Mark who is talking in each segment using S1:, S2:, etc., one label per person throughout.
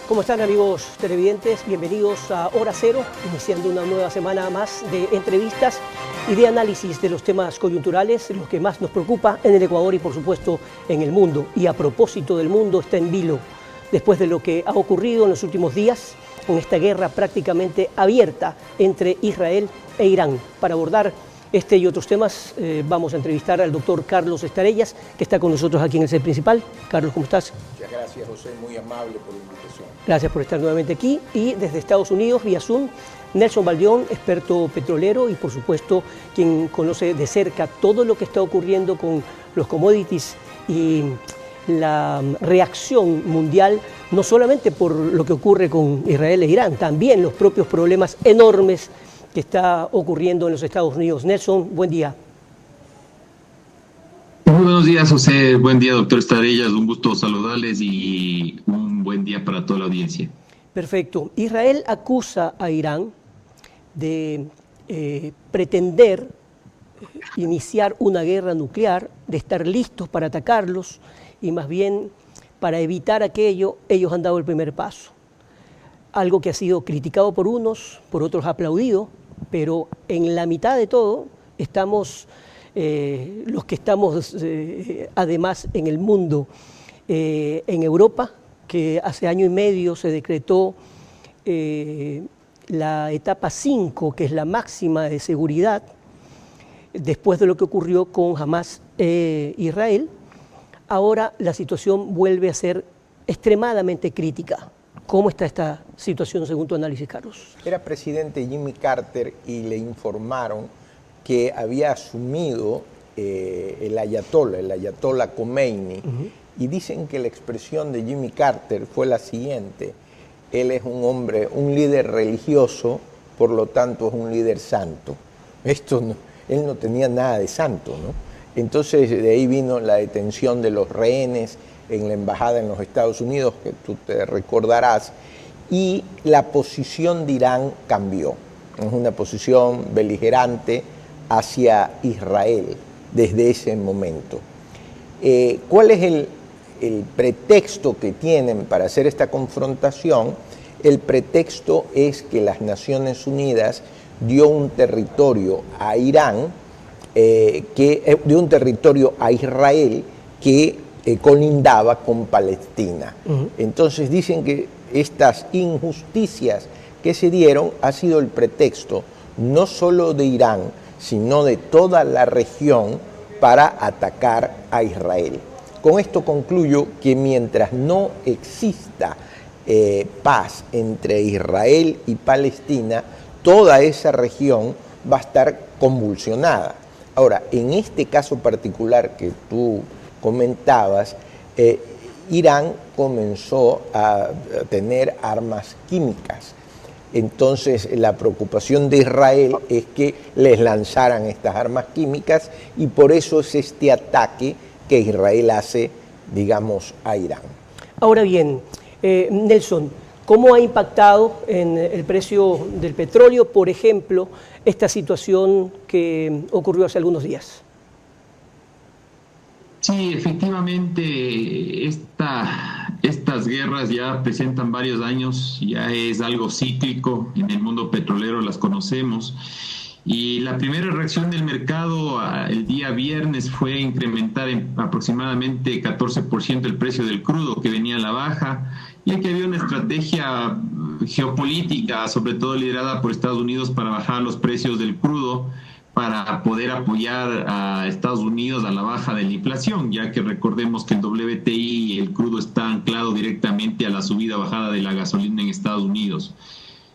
S1: ¿Cómo están, amigos televidentes? Bienvenidos a Hora Cero, iniciando una nueva semana más de entrevistas y de análisis de los temas coyunturales, lo que más nos preocupa en el Ecuador y por supuesto en el mundo. Y a propósito del mundo, está en vilo después de lo que ha ocurrido en los últimos días con esta guerra prácticamente abierta entre Israel e Irán. Para abordar este y otros temas vamos a entrevistar al doctor Carlos Estarellas, que está con nosotros aquí en el set principal. Carlos, ¿cómo estás?
S2: Muchas gracias, José, muy amable por la invitación.
S1: Gracias por estar nuevamente aquí. Y desde Estados Unidos, vía Zoom, Nelson Baldión, experto petrolero y por supuesto quien conoce de cerca todo lo que está ocurriendo con los commodities y la reacción mundial, no solamente por lo que ocurre con Israel e Irán, también los propios problemas enormes que está ocurriendo en los Estados Unidos. Nelson, buen día.
S3: Muy buenos días, José. Buen día, doctor Estarellas. Un gusto saludarles y un buen día para toda la audiencia.
S1: Perfecto. Israel acusa a Irán de pretender iniciar una guerra nuclear, de estar listos para atacarlos y más bien para evitar aquello, ellos han dado el primer paso. Algo que ha sido criticado por unos, por otros aplaudido, pero en la mitad de todo estamos los que estamos además en el mundo, en Europa, que hace año y medio se decretó la etapa 5, que es la máxima de seguridad, después de lo que ocurrió con Hamas Israel. Ahora la situación vuelve a ser extremadamente crítica. ¿Cómo está esta situación según tu análisis, Carlos?
S2: Era presidente Jimmy Carter y le informaron que había asumido el ayatollah Khomeini, y dicen que la expresión de Jimmy Carter fue la siguiente: él es un hombre, un líder religioso, por lo tanto es un líder santo. Él no tenía nada de santo, ¿no? Entonces de ahí vino la detención de los rehenes en la embajada en los Estados Unidos, que tú te recordarás, y la posición de Irán cambió. Es una posición beligerante hacia Israel desde ese momento. ¿Cuál es el pretexto que tienen para hacer esta confrontación? El pretexto es que las Naciones Unidas dio un territorio a Irán, dio un territorio a Israel que colindaba con Palestina. Entonces dicen que estas injusticias que se dieron ha sido el pretexto no solo de Irán, sino de toda la región para atacar a Israel. Con esto concluyo que mientras no exista paz entre Israel y Palestina, toda esa región va a estar convulsionada. Ahora, en este caso particular que tú comentabas, Irán comenzó a tener armas químicas. Entonces, la preocupación de Israel es que les lanzaran estas armas químicas, y por eso es este ataque que Israel hace, digamos, a Irán.
S1: Ahora bien, Nelson, ¿cómo ha impactado en el precio del petróleo, por ejemplo, esta situación que ocurrió hace algunos días?
S3: Sí, efectivamente, estas guerras ya presentan varios años, ya es algo cíclico en el mundo petrolero, las conocemos. Y la primera reacción del mercado el día viernes fue incrementar en aproximadamente 14% el precio del crudo, que venía a la baja, ya que había una estrategia geopolítica, sobre todo liderada por Estados Unidos, para bajar los precios del crudo, para poder apoyar a Estados Unidos a la baja de la inflación, ya que recordemos que el WTI y el crudo está anclado directamente a la subida o bajada de la gasolina en Estados Unidos.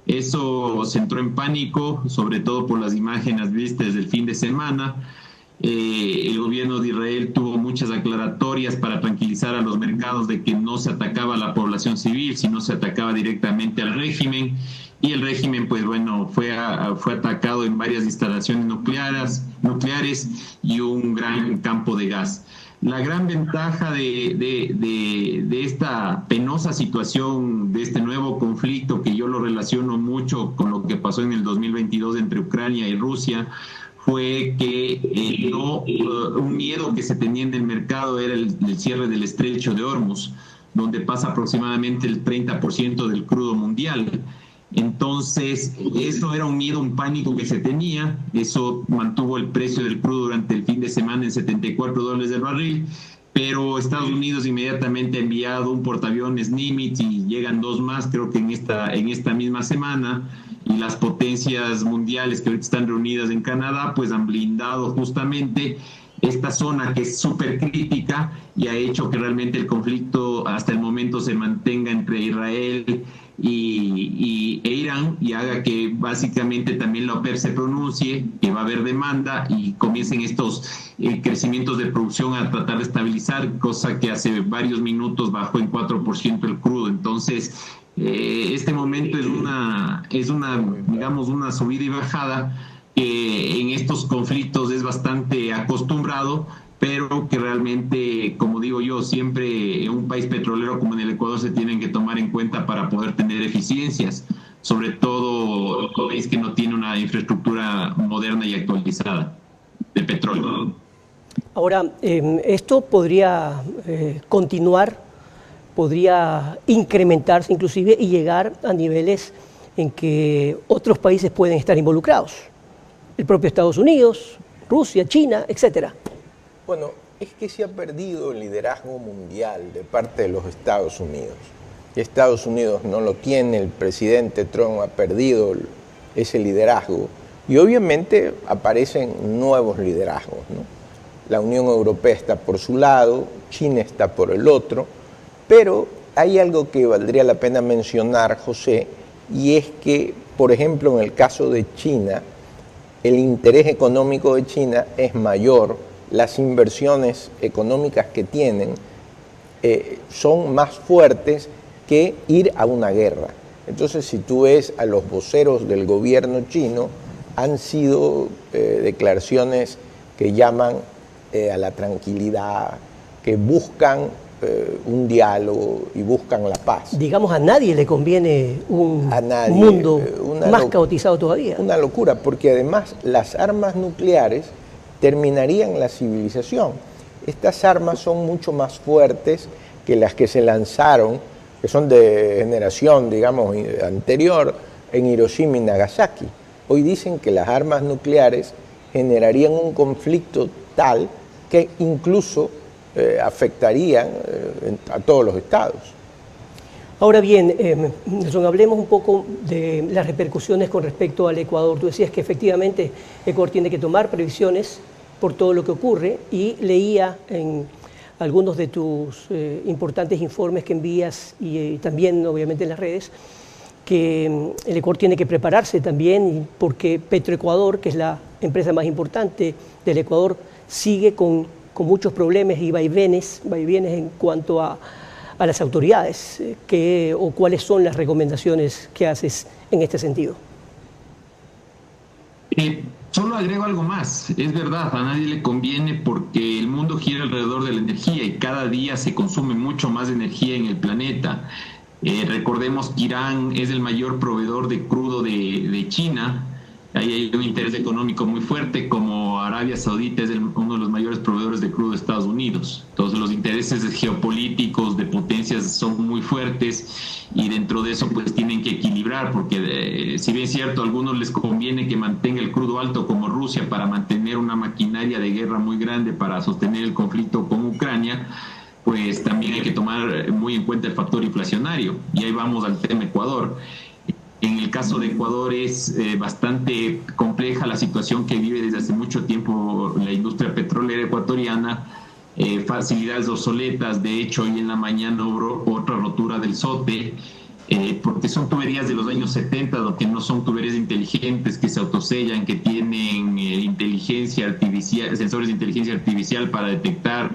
S3: Eso se entró en pánico, sobre todo por las imágenes vistas del fin de semana. El gobierno de Israel tuvo muchas aclaratorias para tranquilizar a los mercados de que no se atacaba a la población civil, sino se atacaba directamente al régimen. Y el régimen, pues bueno, fue atacado en varias instalaciones nucleares y un gran campo de gas. La gran ventaja de esta penosa situación, de este nuevo conflicto, que yo lo relaciono mucho con lo que pasó en el 2022 entre Ucrania y Rusia, fue que un miedo que se tenía en el mercado era el cierre del estrecho de Hormuz. donde pasa aproximadamente el 30% del crudo mundial. Entonces, eso era un miedo, un pánico que se tenía. Eso mantuvo el precio del crudo durante el fin de semana en $74 el barril. Pero Estados Unidos inmediatamente ha enviado un portaaviones Nimitz y llegan 2 más, creo que en esta misma semana. Y las potencias mundiales que ahorita están reunidas en Canadá, pues han blindado justamente esta zona que es súper crítica y ha hecho que realmente el conflicto hasta el momento se mantenga entre Israel e Irán, y haga que básicamente también la OPEP se pronuncie, que va a haber demanda y comiencen estos crecimientos de producción a tratar de estabilizar, cosa que hace varios minutos bajó en 4% el crudo. Entonces, este momento es una subida y bajada que en estos conflictos es bastante acostumbrado, pero que realmente, como digo yo, siempre en un país petrolero como en el Ecuador se tienen que tomar en cuenta para poder tener eficiencias, sobre todo el país que no tiene una infraestructura moderna y actualizada de petróleo.
S1: Ahora, esto podría continuar, podría incrementarse inclusive y llegar a niveles en que otros países pueden estar involucrados. El propio Estados Unidos, Rusia, China, etcétera.
S2: Bueno, es que se ha perdido el liderazgo mundial de parte de los Estados Unidos. Y Estados Unidos no lo tiene, el presidente Trump ha perdido ese liderazgo. Y obviamente aparecen nuevos liderazgos, ¿no? La Unión Europea está por su lado, China está por el otro, pero hay algo que valdría la pena mencionar, José, y es que, por ejemplo, en el caso de China, el interés económico de China es mayor, las inversiones económicas que tienen son más fuertes que ir a una guerra. Entonces, si tú ves a los voceros del gobierno chino, han sido declaraciones que llaman a la tranquilidad, que buscan un diálogo y buscan la paz.
S1: Digamos, a nadie le conviene un mundo más caotizado todavía.
S2: Una locura, porque además las armas nucleares terminarían la civilización. Estas armas son mucho más fuertes que las que se lanzaron, que son de generación, digamos, anterior, en Hiroshima y Nagasaki. Hoy dicen que las armas nucleares generarían un conflicto tal que incluso afectarían a todos los estados.
S1: Ahora bien, Nelson, hablemos un poco de las repercusiones con respecto al Ecuador. Tú decías que efectivamente Ecuador tiene que tomar previsiones por todo lo que ocurre, y leía en algunos de tus importantes informes que envías y también obviamente en las redes, que el Ecuador tiene que prepararse también porque Petroecuador, que es la empresa más importante del Ecuador, sigue con muchos problemas y vaivenes en cuanto a las autoridades. ¿O cuáles son las recomendaciones que haces en este sentido?
S3: Solo agrego algo más. Es verdad, a nadie le conviene porque el mundo gira alrededor de la energía y cada día se consume mucho más energía en el planeta. Recordemos que Irán es el mayor proveedor de crudo de China. Ahí hay un interés económico muy fuerte, como Arabia Saudita es uno de los mayores proveedores de crudo de Estados Unidos. Entonces los intereses geopolíticos de potencias son muy fuertes y dentro de eso pues tienen que equilibrar, porque si bien es cierto, a algunos les conviene que mantenga el crudo alto como Rusia para mantener una maquinaria de guerra muy grande para sostener el conflicto con Ucrania, pues también hay que tomar muy en cuenta el factor inflacionario. Y ahí vamos al tema Ecuador. En el caso de Ecuador es bastante compleja la situación que vive desde hace mucho tiempo la industria petrolera ecuatoriana, facilidades obsoletas. De hecho, hoy en la mañana hubo otra rotura del SOTE, porque son tuberías de los años 70, que no son tuberías inteligentes, que se autosellan, que tienen inteligencia artificial, sensores de inteligencia artificial para detectar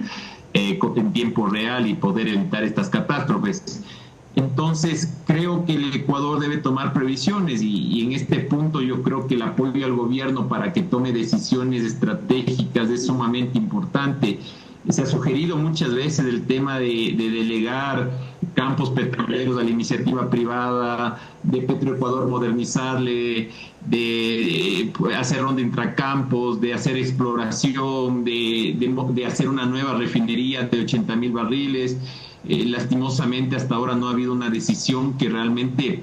S3: en tiempo real y poder evitar estas catástrofes. Entonces, creo que el Ecuador debe tomar previsiones y en este punto yo creo que el apoyo al gobierno para que tome decisiones estratégicas es sumamente importante. Se ha sugerido muchas veces el tema de delegar campos petroleros a la iniciativa privada, de Petroecuador modernizarle, de hacer ronda intracampos, de hacer exploración, de hacer una nueva refinería de 80,000 barriles. Lastimosamente hasta ahora no ha habido una decisión que realmente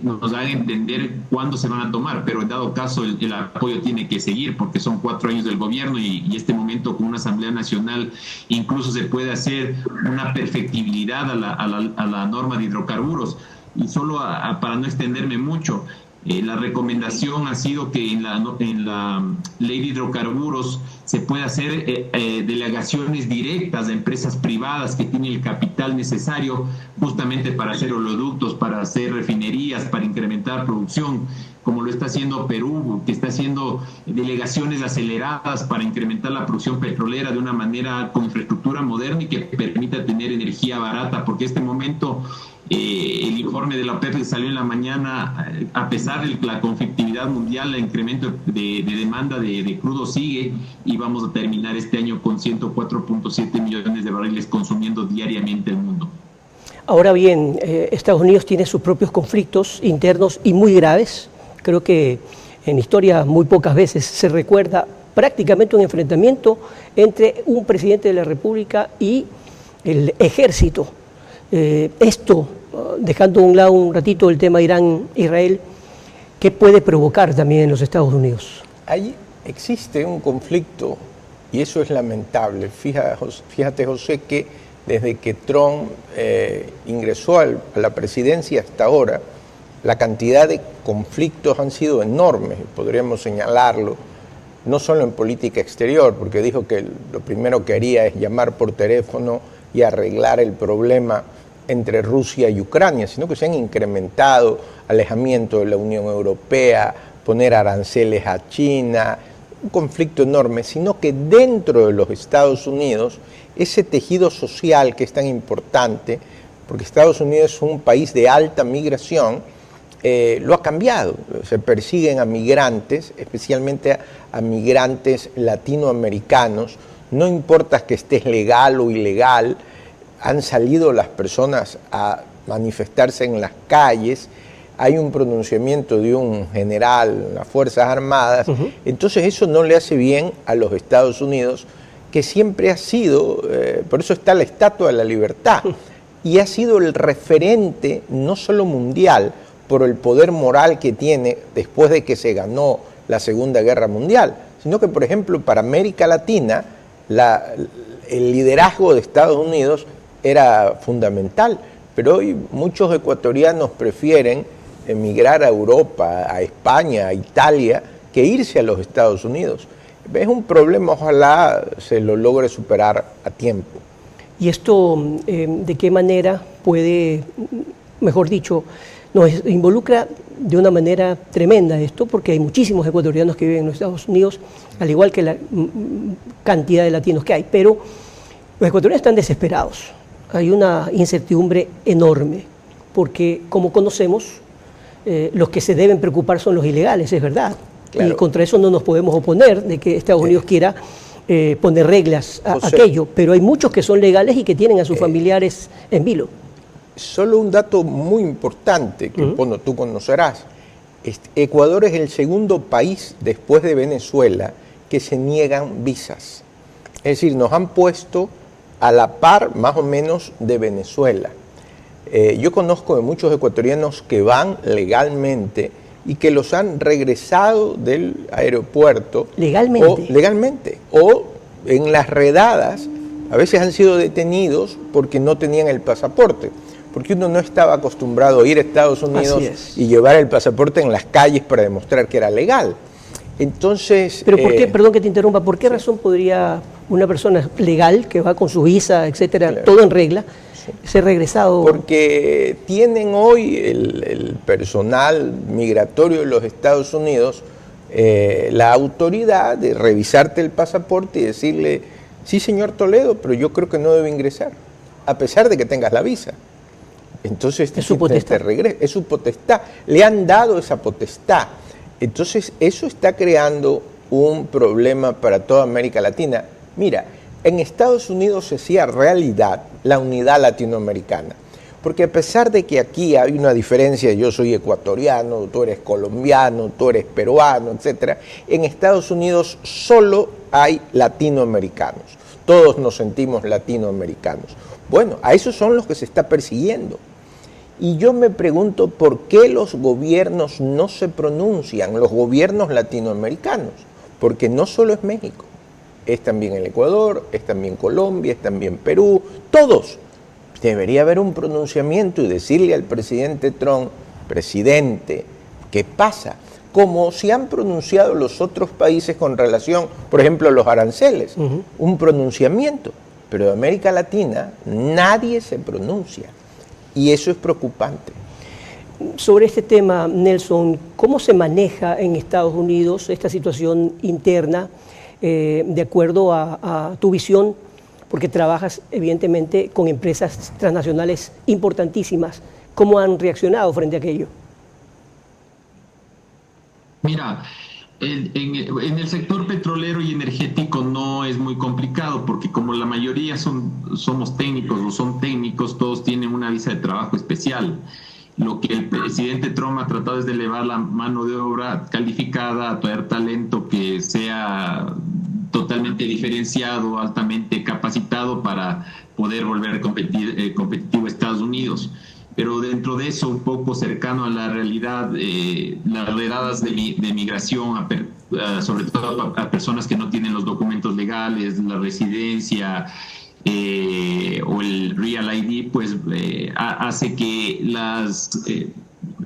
S3: nos haga entender cuándo se van a tomar, pero en dado caso el apoyo tiene que seguir porque son 4 años del gobierno y este momento con una Asamblea Nacional incluso se puede hacer una perfectibilidad a la norma de hidrocarburos. Y solo para no extenderme mucho, la recomendación ha sido que en la ley de hidrocarburos se pueda hacer delegaciones directas a empresas privadas que tienen el capital necesario justamente para hacer oleoductos, para hacer refinerías, para incrementar producción, como lo está haciendo Perú, que está haciendo delegaciones aceleradas para incrementar la producción petrolera de una manera con infraestructura moderna y que permita tener energía barata, porque este momento el informe de la OPEP que salió en la mañana, a pesar de la conflictividad mundial, el incremento de demanda de crudo sigue y vamos a terminar este año con 104.7 millones de barriles consumiendo diariamente el mundo.
S1: Ahora bien, Estados Unidos tiene sus propios conflictos internos y muy graves. Creo que en historia muy pocas veces se recuerda prácticamente un enfrentamiento entre un presidente de la República y el ejército. Esto, dejando a un lado un ratito el tema Irán-Israel, ¿qué puede provocar también en los Estados Unidos?
S2: Ahí existe un conflicto y eso es lamentable. Fíjate, José, que desde que Trump ingresó a la presidencia hasta ahora, la cantidad de conflictos han sido enormes, podríamos señalarlo, no solo en política exterior, porque dijo que lo primero que haría es llamar por teléfono y arreglar el problema entre Rusia y Ucrania, sino que se han incrementado alejamiento de la Unión Europea, poner aranceles a China, un conflicto enorme, sino que dentro de los Estados Unidos, ese tejido social que es tan importante, porque Estados Unidos es un país de alta migración, lo ha cambiado. Se persiguen a migrantes, especialmente a migrantes latinoamericanos, no importa que estés legal o ilegal, han salido las personas a manifestarse en las calles, hay un pronunciamiento de un general en las Fuerzas Armadas, entonces eso no le hace bien a los Estados Unidos, que siempre ha sido, por eso está la Estatua de la Libertad, y ha sido el referente no solo mundial, por el poder moral que tiene después de que se ganó la Segunda Guerra Mundial, sino que, por ejemplo, para América Latina, el liderazgo de Estados Unidos era fundamental, pero hoy muchos ecuatorianos prefieren emigrar a Europa, a España, a Italia, que irse a los Estados Unidos. Es un problema, ojalá se lo logre superar a tiempo.
S1: ¿Y esto de qué manera puede, mejor dicho, nos involucra de una manera tremenda esto, porque hay muchísimos ecuatorianos que viven en los Estados Unidos, al igual que la cantidad de latinos que hay, pero los ecuatorianos están desesperados. Hay una incertidumbre enorme, porque como conocemos, los que se deben preocupar son los ilegales, es verdad. Claro. Y contra eso no nos podemos oponer, de que Estados Unidos quiera poner reglas a aquello, pero hay muchos que son legales y que tienen a sus familiares en vilo.
S2: Solo un dato muy importante que tú conocerás. Ecuador es el segundo país después de Venezuela que se niegan visas. Es decir, nos han puesto a la par más o menos de Venezuela. Yo conozco de muchos ecuatorianos que van legalmente y que los han regresado del aeropuerto. ¿Legalmente? O en las redadas, a veces han sido detenidos porque no tenían el pasaporte. Porque uno no estaba acostumbrado a ir a Estados Unidos y llevar el pasaporte en las calles para demostrar que era legal. Entonces...
S1: Pero ¿por qué, perdón que te interrumpa, por qué razón podría una persona legal que va con su visa, etcétera, todo en regla, ser regresado?
S2: Porque tienen hoy el personal migratorio de los Estados Unidos la autoridad de revisarte el pasaporte y decirle, sí señor Toledo, pero yo creo que no debe ingresar, a pesar de que tengas la visa. Entonces
S1: es su potestad.
S2: Es su potestad. Le han dado esa potestad. Entonces eso está creando un problema para toda América Latina. Mira, en Estados Unidos se hacía realidad la unidad latinoamericana. Porque a pesar de que aquí hay una diferencia, yo soy ecuatoriano, tú eres colombiano, tú eres peruano, etc., en Estados Unidos solo hay latinoamericanos. Todos nos sentimos latinoamericanos. Bueno, a esos son los que se está persiguiendo. Y yo me pregunto por qué los gobiernos no se pronuncian, los gobiernos latinoamericanos, porque no solo es México, es también el Ecuador, es también Colombia, es también Perú, todos. Debería haber un pronunciamiento y decirle al presidente Trump, presidente, ¿qué pasa? Como se han pronunciado los otros países con relación, por ejemplo, a los aranceles, un pronunciamiento, pero de América Latina nadie se pronuncia. Y eso es preocupante.
S1: Sobre este tema, Nelson, ¿cómo se maneja en Estados Unidos esta situación interna de acuerdo a tu visión? Porque trabajas evidentemente con empresas transnacionales importantísimas. ¿Cómo han reaccionado frente a aquello?
S3: Mira, en el sector petrolero y energético no es muy complicado porque como la mayoría somos técnicos o son técnicos, todos tienen una visa de trabajo especial. Lo que el presidente Trump ha tratado es de elevar la mano de obra calificada, atraer talento que sea totalmente diferenciado, altamente capacitado para poder volver competitivo a Estados Unidos. Pero dentro de eso, un poco cercano a la realidad, las redadas de migración, sobre todo a personas que no tienen los documentos legales, la residencia o el Real ID, pues hace que las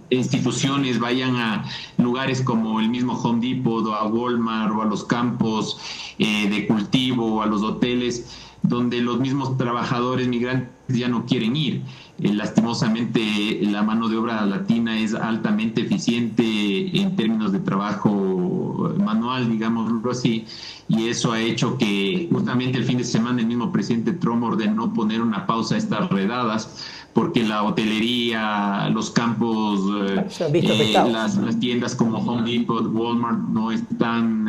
S3: instituciones vayan a lugares como el mismo Home Depot o a Walmart o a los campos de cultivo o a los hoteles donde los mismos trabajadores migrantes ya no quieren ir. Lastimosamente la mano de obra latina es altamente eficiente en términos de trabajo manual, digámoslo así, y eso ha hecho que justamente el fin de semana el mismo presidente Trump ordenó poner una pausa a estas redadas porque la hotelería, los campos, las tiendas como Home Depot, Walmart no están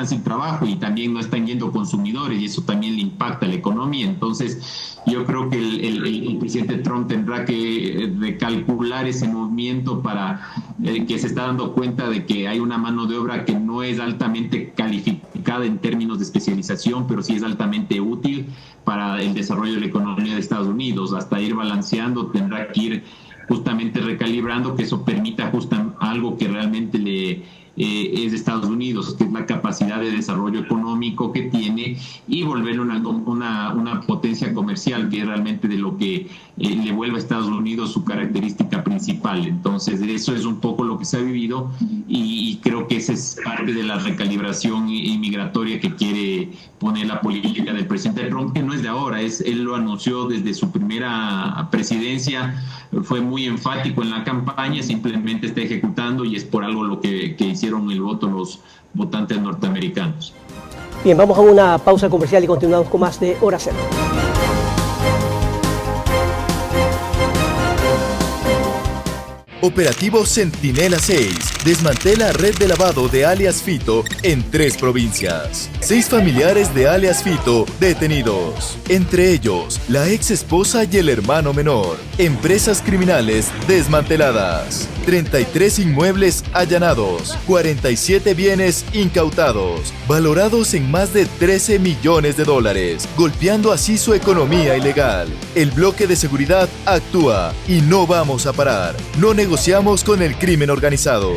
S3: sin trabajo y también no están yendo consumidores y eso también le impacta a la economía. Entonces yo creo que el presidente Trump tendrá que recalcular ese movimiento para que se está dando cuenta de que hay una mano de obra que no es altamente calificada en términos de especialización, pero sí es altamente útil para el desarrollo de la economía de Estados Unidos. Hasta ir balanceando, tendrá que ir justamente recalibrando, que eso permita algo que realmente es de Estados Unidos, que es la capacidad de desarrollo económico que tiene y volver una potencia comercial, que es realmente de lo que le vuelve a Estados Unidos su característica principal. Entonces, eso es un poco lo que se ha vivido y creo que esa es parte de la recalibración inmigratoria que quiere poner la política del presidente Trump, que no es de ahora, él lo anunció desde su primera presidencia, fue muy enfático en la campaña, simplemente está ejecutando y es por algo lo que hicieron el voto los votantes norteamericanos.
S1: Bien, vamos a una pausa comercial y continuamos con más de Hora Cero.
S4: Operativo Centinela 6 desmantela red de lavado de alias Fito en 3 provincias. 6 familiares de alias Fito detenidos, entre ellos la ex esposa y el hermano menor. Empresas criminales desmanteladas. 33 inmuebles allanados, 47 bienes incautados, valorados en más de 13 millones de dólares, golpeando así su economía ilegal. El bloque de seguridad actúa y no vamos a parar. No negociamos con el crimen organizado.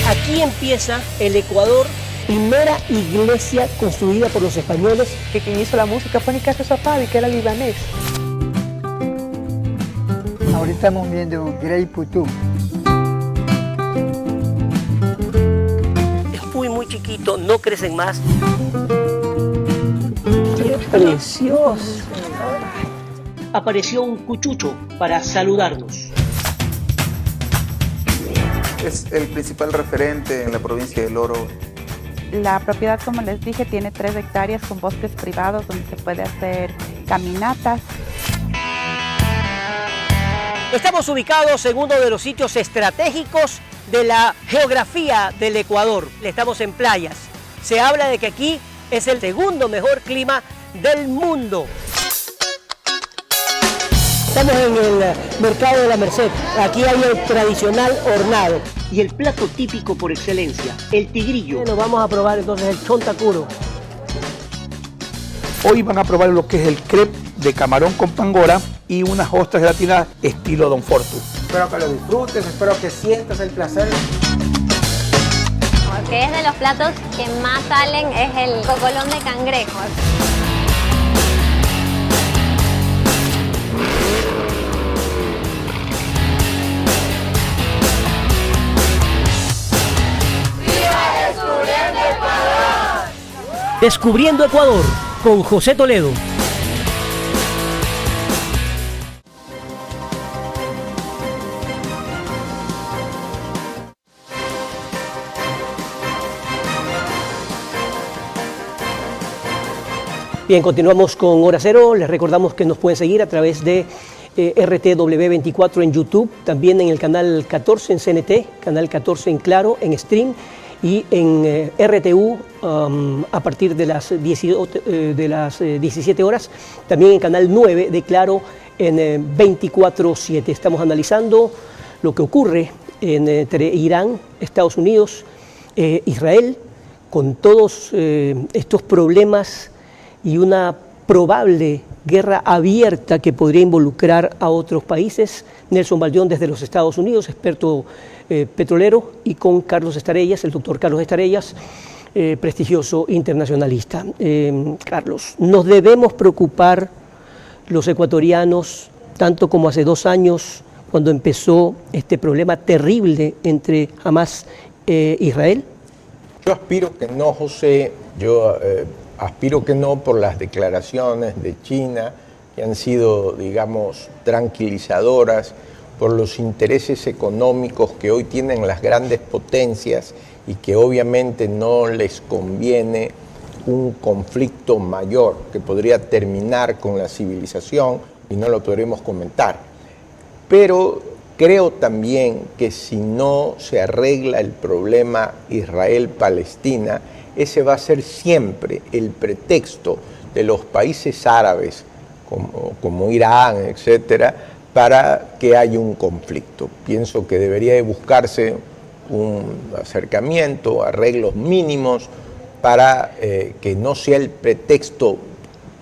S1: Aquí empieza el Ecuador, primera iglesia construida por los españoles.
S5: Que quien hizo la música fue Nicasio Safavi, que era libanés.
S6: Ahorita estamos viendo Grey Putum.
S1: Es muy chiquito, no crecen más. ¡Qué precioso! Apareció un cuchucho para saludarnos.
S7: Es el principal referente en la provincia del Oro.
S8: La propiedad, como les dije, tiene 3 hectáreas con bosques privados donde se puede hacer caminatas.
S1: Estamos ubicados en uno de los sitios estratégicos de la geografía del Ecuador. Estamos en playas. Se habla de que aquí es el segundo mejor clima del mundo. Estamos en el mercado de la Merced. Aquí hay el tradicional hornado y el plato típico por excelencia, el tigrillo. Nos vamos a probar entonces el chontacuro.
S9: Hoy van a probar lo que es el crepe de camarón con pangora y unas ostras gelatinas estilo Don Fortu.
S10: Espero que lo disfrutes, espero que sientas el placer.
S11: Porque es de los platos que más salen es el cocolón de cangrejo.
S1: Descubriendo Ecuador con José Toledo. Bien, continuamos con Hora Cero. Les recordamos que nos pueden seguir a través de RTW24 en YouTube, también en el canal 14 en CNT, canal 14 en Claro, en Stream, y en RTU a partir de las 17 horas, también en Canal 9 de Claro en 24/7. Estamos analizando lo que ocurre entre Irán, Estados Unidos, Israel, con todos estos problemas y una probable guerra abierta que podría involucrar a otros países. Nelson Valdión desde los Estados Unidos, experto petrolero, y con Carlos Estarellas, el doctor Carlos Estarellas, prestigioso internacionalista. Carlos, ¿nos debemos preocupar los ecuatorianos tanto como hace 2 años cuando empezó este problema terrible entre Hamás e Israel?
S2: Yo aspiro que no, José. Aspiro que no por las declaraciones de China, que han sido, digamos, tranquilizadoras, por los intereses económicos que hoy tienen las grandes potencias y que obviamente no les conviene un conflicto mayor que podría terminar con la civilización, y no lo podremos comentar. Pero creo también que si no se arregla el problema Israel-Palestina, ese va a ser siempre el pretexto de los países árabes, como Irán, etcétera, para que haya un conflicto. Pienso que debería de buscarse un acercamiento, arreglos mínimos, para que no sea el pretexto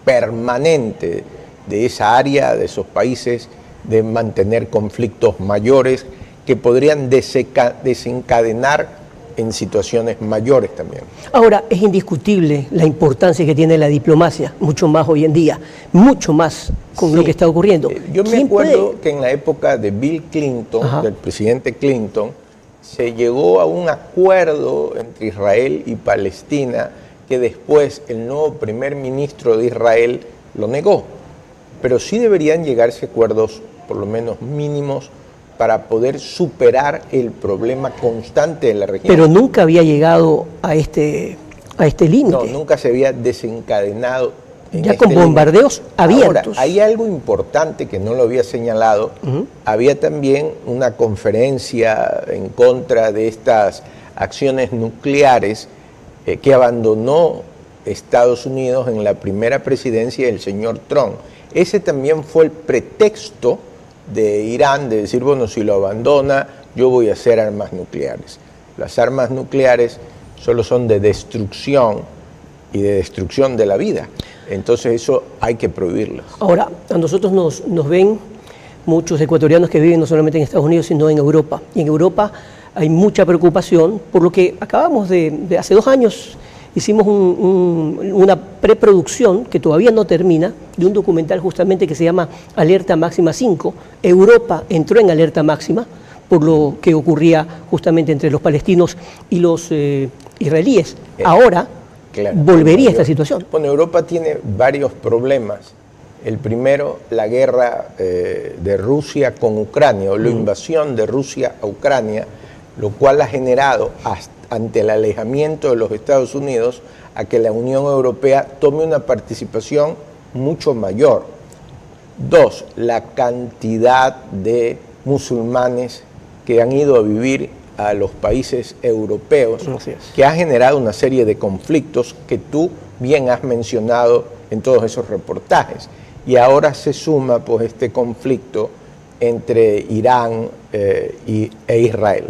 S2: permanente de esa área, de esos países, de mantener conflictos mayores que podrían desencadenar en situaciones mayores también.
S1: Ahora, es indiscutible la importancia que tiene la diplomacia, mucho más hoy en día, mucho más con lo que está ocurriendo.
S2: Yo me acuerdo que en la época de Bill Clinton, del presidente Clinton, se llegó a un acuerdo entre Israel y Palestina que después el nuevo primer ministro de Israel lo negó. Pero sí deberían llegarse acuerdos, por lo menos mínimos, para poder superar el problema constante de la región.
S1: Pero nunca había llegado a este límite.
S2: No, nunca se había desencadenado.
S1: Ya con bombardeos abiertos.
S2: Ahora, hay algo importante que no lo había señalado. Había también una conferencia en contra de estas acciones nucleares que abandonó Estados Unidos en la primera presidencia del señor Trump. Ese también fue el pretexto de Irán de decir, bueno, si lo abandona, yo voy a hacer armas nucleares. Las armas nucleares solo son de destrucción y de destrucción de la vida. Entonces eso hay que prohibirlo.
S1: Ahora, a nosotros nos ven muchos ecuatorianos que viven no solamente en Estados Unidos, sino en Europa. Y en Europa hay mucha preocupación por lo que acabamos de hace 2 años, hicimos una preproducción que todavía no termina, de un documental justamente que se llama Alerta Máxima 5. Europa entró en alerta máxima por lo que ocurría justamente entre los palestinos y los israelíes. Ahora volvería esta situación.
S2: Bueno, Europa tiene varios problemas. El primero, la guerra de Rusia con Ucrania, o la invasión de Rusia a Ucrania, lo cual ha generado, ante el alejamiento de los Estados Unidos, a que la Unión Europea tome una participación mucho mayor. 2, la cantidad de musulmanes que han ido a vivir a los países europeos, que ha generado una serie de conflictos que tú bien has mencionado en todos esos reportajes. Y ahora se suma pues este conflicto entre Irán e Israel.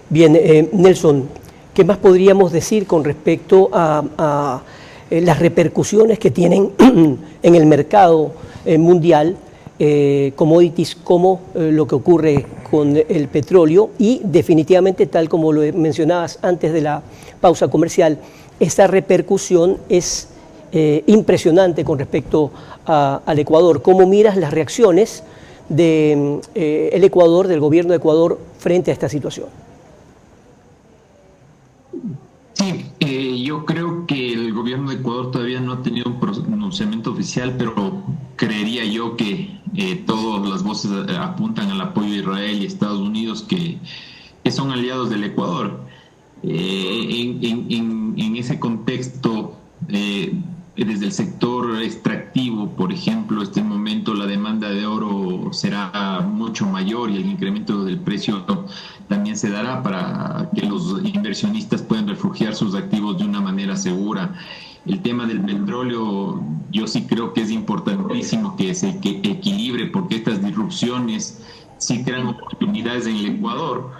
S1: Bien, Nelson, ¿qué más podríamos decir con respecto a las repercusiones que tienen en el mercado mundial commodities como lo que ocurre con el petróleo y definitivamente, tal como lo mencionabas antes de la pausa comercial, esa repercusión es impresionante con respecto al Ecuador? ¿Cómo miras las reacciones del Ecuador, del gobierno de Ecuador, frente a esta situación?
S3: Sí, yo creo que el gobierno de Ecuador todavía no ha tenido un pronunciamiento oficial, pero creería yo que todas las voces apuntan al apoyo de Israel y Estados Unidos, que son aliados del Ecuador. En ese contexto, desde el sector extractivo, por ejemplo, este momento la demanda de oro será mucho mayor y el incremento del precio también se dará para que los inversionistas puedan refugiar sus activos de una manera segura. El tema del petróleo, yo sí creo que es importantísimo que se equilibre, porque estas disrupciones sí crean oportunidades en el Ecuador.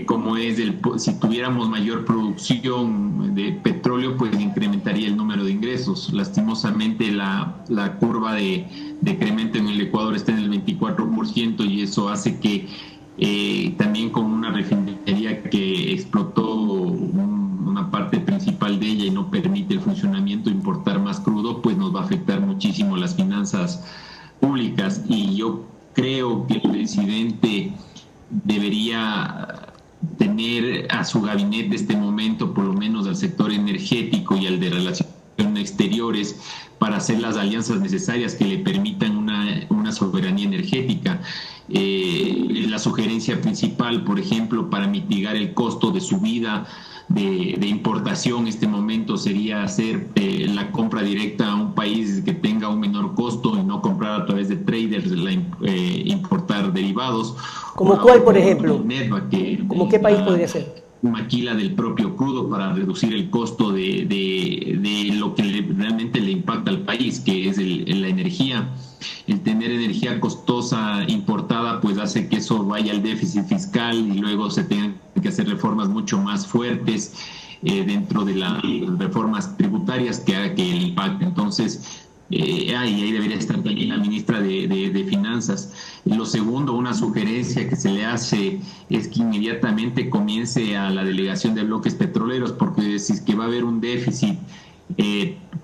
S3: Como es si tuviéramos mayor producción de petróleo, pues incrementaría el número de ingresos. Lastimosamente la curva de decremento en el Ecuador está en el 24% y eso hace que también con una refinería que explotó una parte principal de ella y no permite el funcionamiento, importar más crudo, pues nos va a afectar muchísimo las finanzas públicas. Y yo creo que el presidente debería tener a su gabinete este momento, por lo menos al sector energético y al de relaciones exteriores, para hacer las alianzas necesarias que le permitan una soberanía energética. La sugerencia principal, por ejemplo, para mitigar el costo de subida de importación este momento sería hacer la compra directa a un país que tenga un menor costo y no comprar a través de traders, importar derivados.
S1: ¿Como cuál, por ejemplo? ¿Como qué país podría ser?
S3: Maquila del propio crudo para reducir el costo de lo que realmente le impacta al país, que es la energía. El tener energía costosa importada pues hace que eso vaya al déficit fiscal y luego se tengan que hacer reformas mucho más fuertes dentro de las reformas tributarias que haga que el impacto. Entonces, ahí debería estar también la ministra de Finanzas. Lo segundo, una sugerencia que se le hace es que inmediatamente comience a la delegación de bloques petroleros, porque si es que va a haber un déficit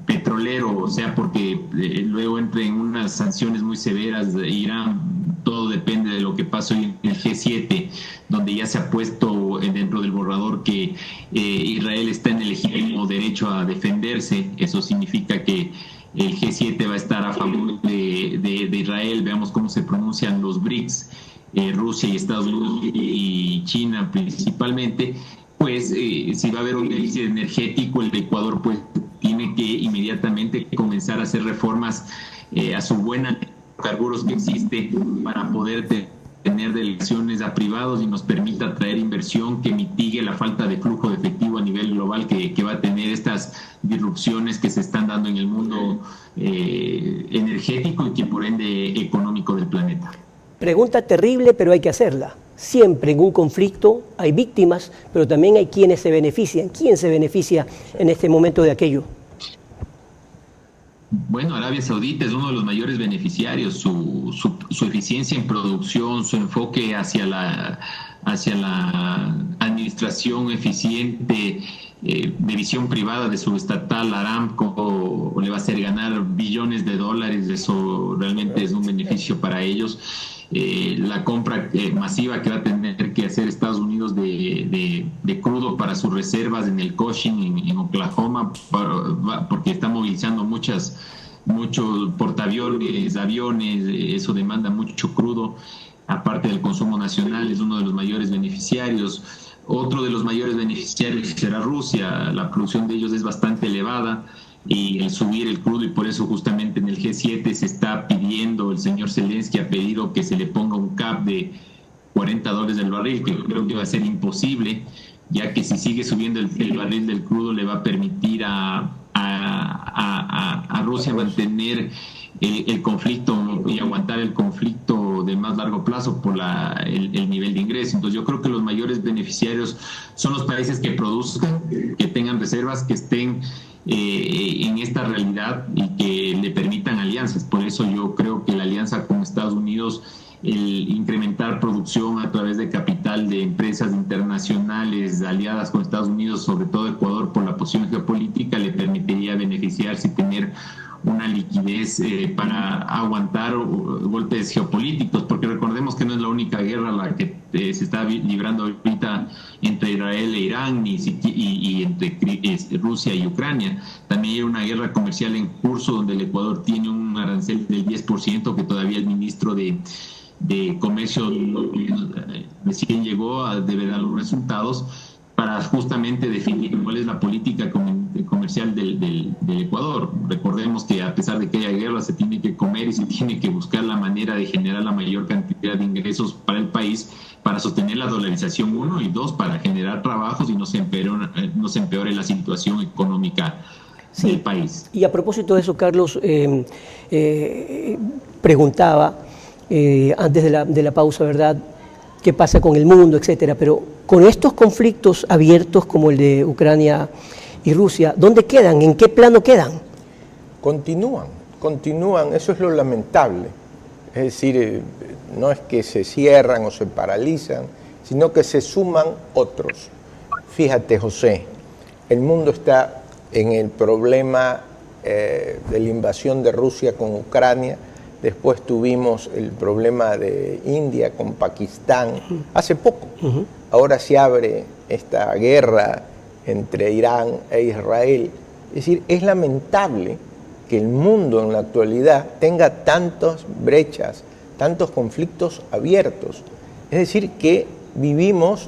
S3: petrolero, o sea, porque luego entre en unas sanciones muy severas de Irán, todo depende de lo que pase hoy en el G7, donde ya se ha puesto dentro del borrador que Israel está en el legítimo derecho a defenderse. Eso significa que el G7 va a estar a favor de Israel. Veamos cómo se pronuncian los BRICS, Rusia y Estados Unidos y China principalmente. Pues si va a haber un déficit energético, el Ecuador pues tiene que inmediatamente comenzar a hacer reformas a su buena carburos que existe para poder tener delegaciones a privados y nos permita atraer inversión que mitigue la falta de flujo de efectivo a nivel global que va a tener estas disrupciones que se están dando en el mundo energético y que por ende económico del planeta.
S1: Pregunta terrible, pero hay que hacerla. Siempre en un conflicto hay víctimas, pero también hay quienes se benefician. ¿Quién se beneficia en este momento de aquello?
S3: Bueno, Arabia Saudita es uno de los mayores beneficiarios. Su eficiencia en producción, su enfoque hacia la administración eficiente de visión privada de su estatal Aramco le va a hacer ganar billones de dólares. Eso realmente es un beneficio para ellos. La compra masiva que va a tener que hacer Estados Unidos de crudo para sus reservas en el Cushing, en Oklahoma, porque está movilizando muchos portaaviones, aviones, eso demanda mucho crudo, aparte del consumo nacional, es uno de los mayores beneficiarios. Otro de los mayores beneficiarios será Rusia. La producción de ellos es bastante elevada y el subir el crudo, y por eso justamente en el G7 se está pidiendo, el señor Zelensky ha pedido que se le ponga un cap de $40 el barril, que creo que va a ser imposible, ya que si sigue subiendo el barril del crudo le va a permitir a Rusia mantener el conflicto y aguantar el conflicto de más largo plazo por el nivel de ingreso. Entonces yo creo que los mayores beneficiarios son los países que produzcan, que tengan reservas, que estén en esta realidad y que le permitan alianzas. Por eso yo creo que la alianza con Estados Unidos, el incrementar producción a través de capital de empresas internacionales aliadas con Estados Unidos, sobre todo Ecuador por la posición geopolítica, le permitiría beneficiarse y tener una liquidez para aguantar golpes geopolíticos, porque recordemos que no es la única guerra la que se está librando ahorita entre Israel e Irán y entre Rusia y Ucrania. También hay una guerra comercial en curso donde el Ecuador tiene un arancel del 10% que todavía el ministro de Comercio recién llegó a ver los resultados para justamente definir cuál es la política comercial del Ecuador. Recordemos que a pesar de que haya guerra, se tiene que comer y se tiene que buscar la manera de generar la mayor cantidad de ingresos para el país, para sostener la dolarización, 1, y 2, para generar trabajos y no se empeore la situación económica del país.
S1: Y a propósito de eso, Carlos, preguntaba antes de la pausa, ¿verdad?, qué pasa con el mundo, etcétera, pero con estos conflictos abiertos como el de Ucrania y Rusia, ¿dónde quedan? ¿En qué plano quedan?
S2: Continúan, eso es lo lamentable. Es decir, no es que se cierran o se paralizan, sino que se suman otros. Fíjate, José, el mundo está en el problema de la invasión de Rusia con Ucrania. Después tuvimos el problema de India con Pakistán, hace poco. Ahora se abre esta guerra entre Irán e Israel. Es decir, es lamentable que el mundo en la actualidad tenga tantas brechas, tantos conflictos abiertos. Es decir, que vivimos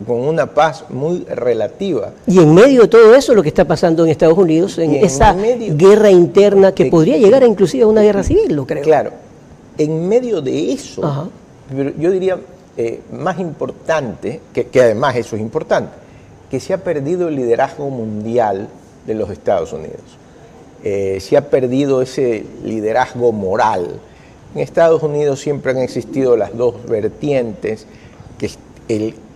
S2: con una paz muy relativa.
S1: Y en medio de todo eso, lo que está pasando en Estados Unidos, en esa guerra interna que podría llegar inclusive a una guerra civil, lo creo.
S2: Claro, en medio de eso, pero yo diría más importante, que además eso es importante, que se ha perdido el liderazgo mundial de los Estados Unidos. Se ha perdido ese liderazgo moral. En Estados Unidos siempre han existido las dos vertientes, que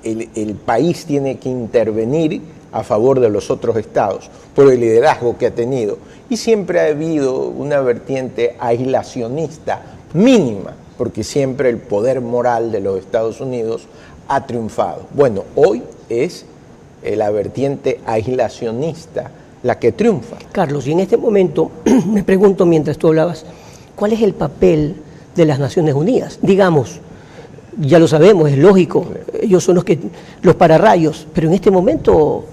S2: el país tiene que intervenir a favor de los otros estados por el liderazgo que ha tenido. Y siempre ha habido una vertiente aislacionista mínima, porque siempre el poder moral de los Estados Unidos ha triunfado. Bueno, hoy es la vertiente aislacionista la que triunfa.
S1: Carlos, y en este momento me pregunto, mientras tú hablabas, ¿cuál es el papel de las Naciones Unidas? Digamos, ya lo sabemos, es lógico, ellos son los pararrayos, pero en este momento,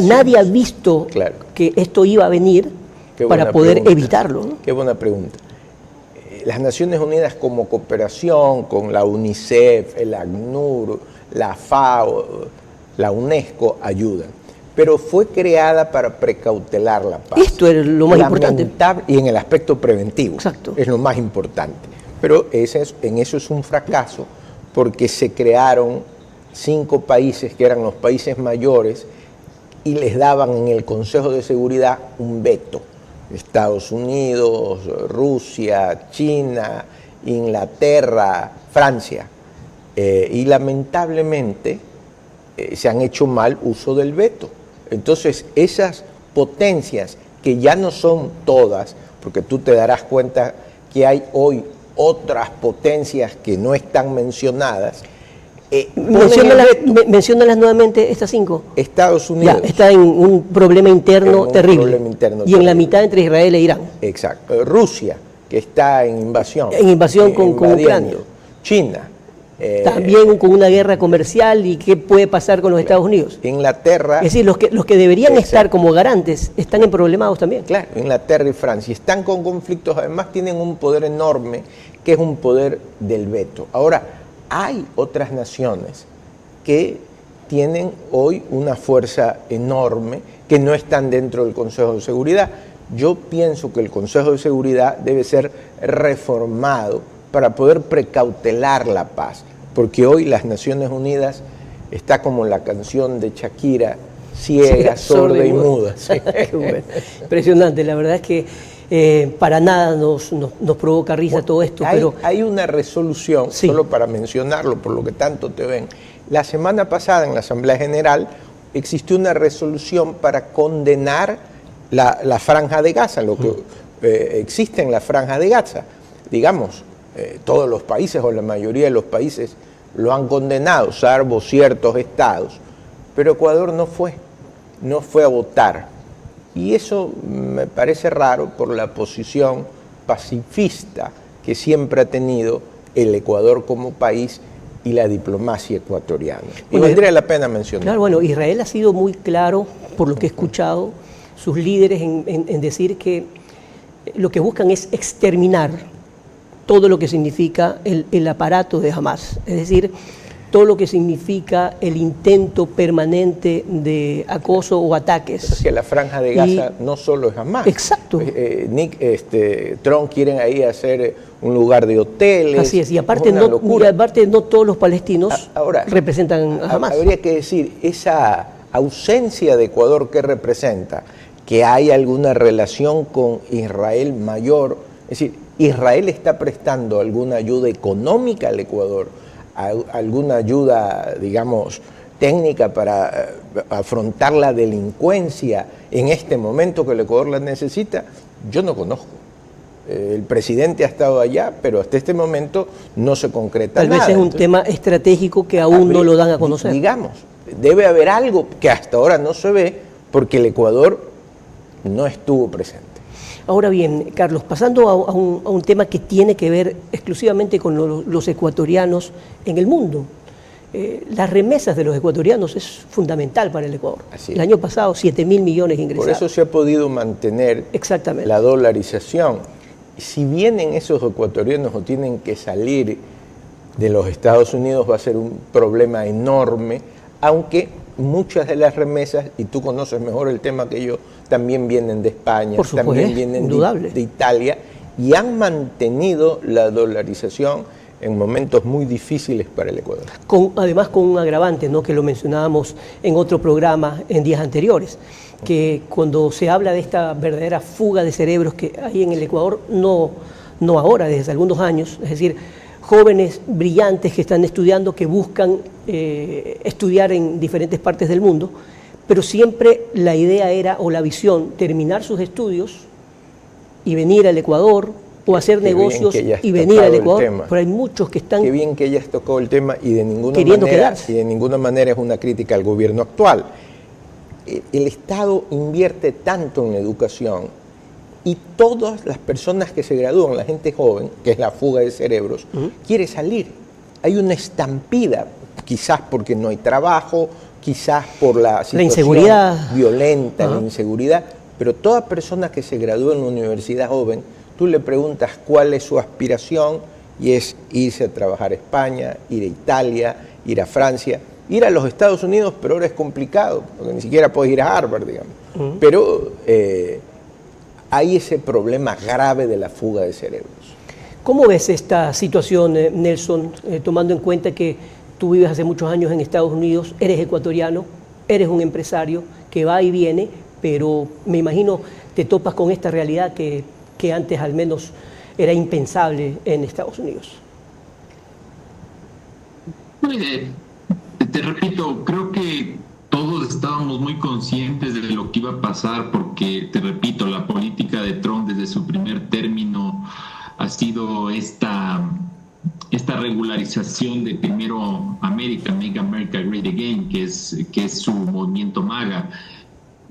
S1: nadie ha visto que esto iba a venir para poder evitarlo, ¿no?
S2: Qué buena pregunta. Las Naciones Unidas como cooperación con la UNICEF, el ACNUR, la FAO, la UNESCO ayudan, pero fue creada para precautelar la paz.
S1: Esto es lo más importante.
S2: Y en el aspecto preventivo.
S1: Exacto.
S2: Es lo más importante. Pero en eso es un fracaso, porque se crearon 5 países que eran los países mayores y les daban en el Consejo de Seguridad un veto. Estados Unidos, Rusia, China, Inglaterra, Francia. Y lamentablemente se han hecho mal uso del veto. Entonces esas potencias, que ya no son todas, porque tú te darás cuenta que hay otras potencias que no están mencionadas.
S1: Menciónalas nuevamente, estas 5.
S2: Estados Unidos.
S1: Ya, está en un problema interno terrible. Y en la mitad entre Israel e Irán.
S2: Exacto. Rusia, que está en invasión.
S1: En invasión con Ucrania.
S2: China.
S1: También con una guerra comercial. ¿Y qué puede pasar con los Estados Unidos?
S2: Inglaterra.
S1: Es decir, los que deberían estar como garantes están emproblemados también.
S2: Claro, Inglaterra y Francia están con conflictos, además tienen un poder enorme, que es un poder del veto. Ahora, hay otras naciones que tienen hoy una fuerza enorme, que no están dentro del Consejo de Seguridad. Yo pienso que el Consejo de Seguridad debe ser reformado para poder precautelar la paz. porque hoy las Naciones Unidas está como la canción de Shakira, ciega, sorda y muda. Sí.
S1: Qué bueno. Impresionante, la verdad es que para nada nos provoca risa todo esto. Pero
S2: hay una resolución, solo para mencionarlo, por lo que tanto te ven. La semana pasada en la Asamblea General existió una resolución para condenar la Franja de Gaza, lo que existe en la Franja de Gaza. Digamos, todos los países o la mayoría de los países lo han condenado, salvo ciertos estados, pero Ecuador no fue a votar. Y eso me parece raro por la posición pacifista que siempre ha tenido el Ecuador como país y la diplomacia ecuatoriana. Y valdría la pena mencionar.
S1: Claro, bueno, Israel ha sido muy claro, por lo que he escuchado, sus líderes en decir que lo que buscan es exterminar todo lo que significa el aparato de Hamas, es decir, todo lo que significa el intento permanente de acoso o ataques.
S2: Es que la Franja de Gaza no solo es Hamas.
S1: Exacto.
S2: Trump quieren ahí hacer un lugar de hoteles.
S1: Así es, y aparte no todos los palestinos representan a Hamas.
S2: Habría que decir, esa ausencia de Ecuador, ¿qué representa? Que hay alguna relación con Israel mayor, es decir, Israel está prestando alguna ayuda económica al Ecuador, alguna ayuda, digamos, técnica para afrontar la delincuencia en este momento que el Ecuador la necesita. Yo no conozco. El presidente ha estado allá, pero hasta este momento no se concreta nada.
S1: Tal vez es un tema estratégico que aún no lo dan a conocer.
S2: Digamos, debe haber algo que hasta ahora no se ve porque el Ecuador no estuvo presente.
S1: Ahora bien, Carlos, pasando a un tema que tiene que ver exclusivamente con los ecuatorianos en el mundo. Las remesas de los ecuatorianos es fundamental para el Ecuador. El año pasado 7.000 millones ingresados.
S2: Por eso se ha podido mantener la dolarización. Si vienen esos ecuatorianos o tienen que salir de los Estados Unidos, va a ser un problema enorme, aunque muchas de las remesas, y tú conoces mejor el tema que yo, también vienen de España, también vienen de Italia, y han mantenido la dolarización en momentos muy difíciles para el Ecuador.
S1: Además con un agravante, ¿no?, que lo mencionábamos en otro programa en días anteriores, que cuando se habla de esta verdadera fuga de cerebros que hay en el Ecuador, no ahora, desde algunos años, es decir, jóvenes brillantes que están estudiando, que buscan estudiar en diferentes partes del mundo, pero siempre la idea era, o la visión, terminar sus estudios y venir al Ecuador, o hacer negocios y venir al Ecuador, pero hay muchos que están...
S2: Qué bien que hayas tocado el tema y de ninguna manera es una crítica al gobierno actual. El Estado invierte tanto en educación y todas las personas que se gradúan, la gente joven, que es la fuga de cerebros, quiere salir. Hay una estampida, quizás porque no hay trabajo, quizás por la situación
S1: inseguridad
S2: violenta, la inseguridad, pero toda persona que se gradúa en la universidad joven, tú le preguntas cuál es su aspiración y es irse a trabajar a España, ir a Italia, ir a Francia, ir a los Estados Unidos, pero ahora es complicado, porque ni siquiera puedes ir a Harvard, digamos. Pero hay ese problema grave de la fuga de cerebros.
S1: ¿Cómo ves esta situación, Nelson, tomando en cuenta que tú vives hace muchos años en Estados Unidos, eres ecuatoriano, eres un empresario que va y viene, pero me imagino te topas con esta realidad que antes al menos era impensable en Estados Unidos?
S3: Te repito, creo que todos estábamos muy conscientes de lo que iba a pasar porque, te repito, la política de Trump desde su primer término ha sido esta regularización de primero América, Make America Great Again, que es su movimiento MAGA.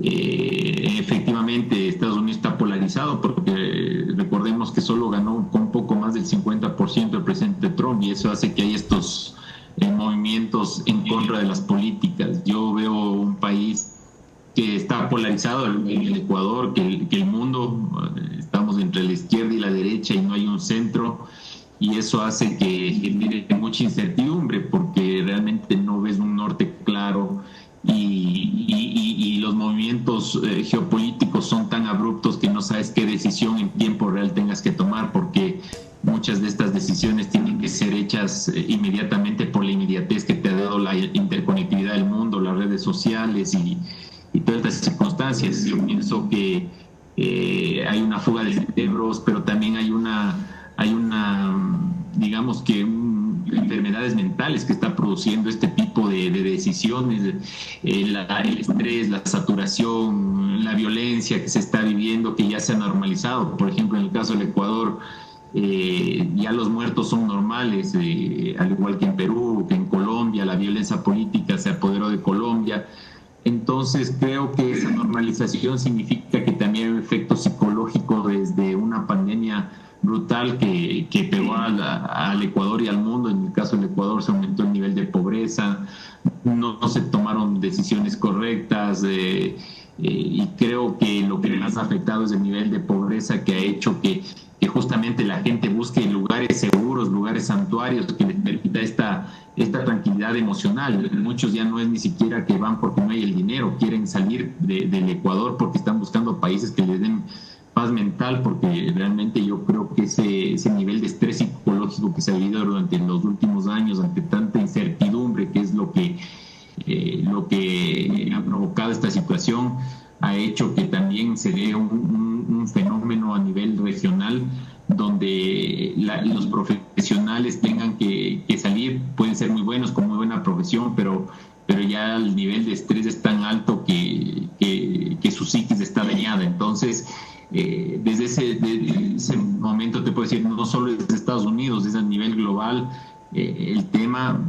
S3: Efectivamente, Estados Unidos está polarizado porque recordemos que solo ganó con un poco más del 50% el presidente Trump, y eso hace que hay estos movimientos en contra de las políticas. Yo veo un país que está polarizado, el Ecuador, que el mundo, estamos entre la izquierda y la derecha y no hay un centro, y eso hace que genere mucha incertidumbre porque realmente no ves un norte claro. Y los movimientos geopolíticos son tan abruptos que no sabes qué decisión en tiempo real tengas que tomar, porque muchas de estas decisiones tienen que ser hechas inmediatamente por redes sociales y todas estas circunstancias. Yo pienso que hay una fuga de cerebros, pero también hay una digamos que enfermedades mentales que está produciendo este tipo de decisiones, el estrés, la saturación, la violencia que se está viviendo, que ya se ha normalizado. Por ejemplo, en el caso del Ecuador, ya los muertos son normales, al igual que en Perú, que en Colombia, la violencia política se apoderó de Colombia. Entonces creo que esa normalización significa que también hay un efecto psicológico desde una pandemia brutal que pegó al Ecuador y al mundo. En el caso del Ecuador se aumentó el nivel de pobreza, no se tomaron decisiones correctas, y creo que lo que más ha afectado es el nivel de pobreza, que ha hecho que justamente la gente busque lugares seguros, lugares santuarios que les permita esta tranquilidad emocional. Muchos ya no es ni siquiera que van porque no hay el dinero, quieren salir del Ecuador porque están buscando países que les den paz mental, porque realmente yo creo que ese nivel de estrés psicológico que se ha vivido durante los últimos años ante tanta incertidumbre, que es lo que ha provocado esta situación, ha hecho que también se dé un fenómeno a nivel regional donde los profesionales tengan que salir. Pueden ser muy buenos, con muy buena profesión, pero ya el nivel de estrés es tan alto que su psiquis está dañada. Entonces, desde ese momento te puedo decir, no solo es de Estados Unidos, es a nivel global. El tema,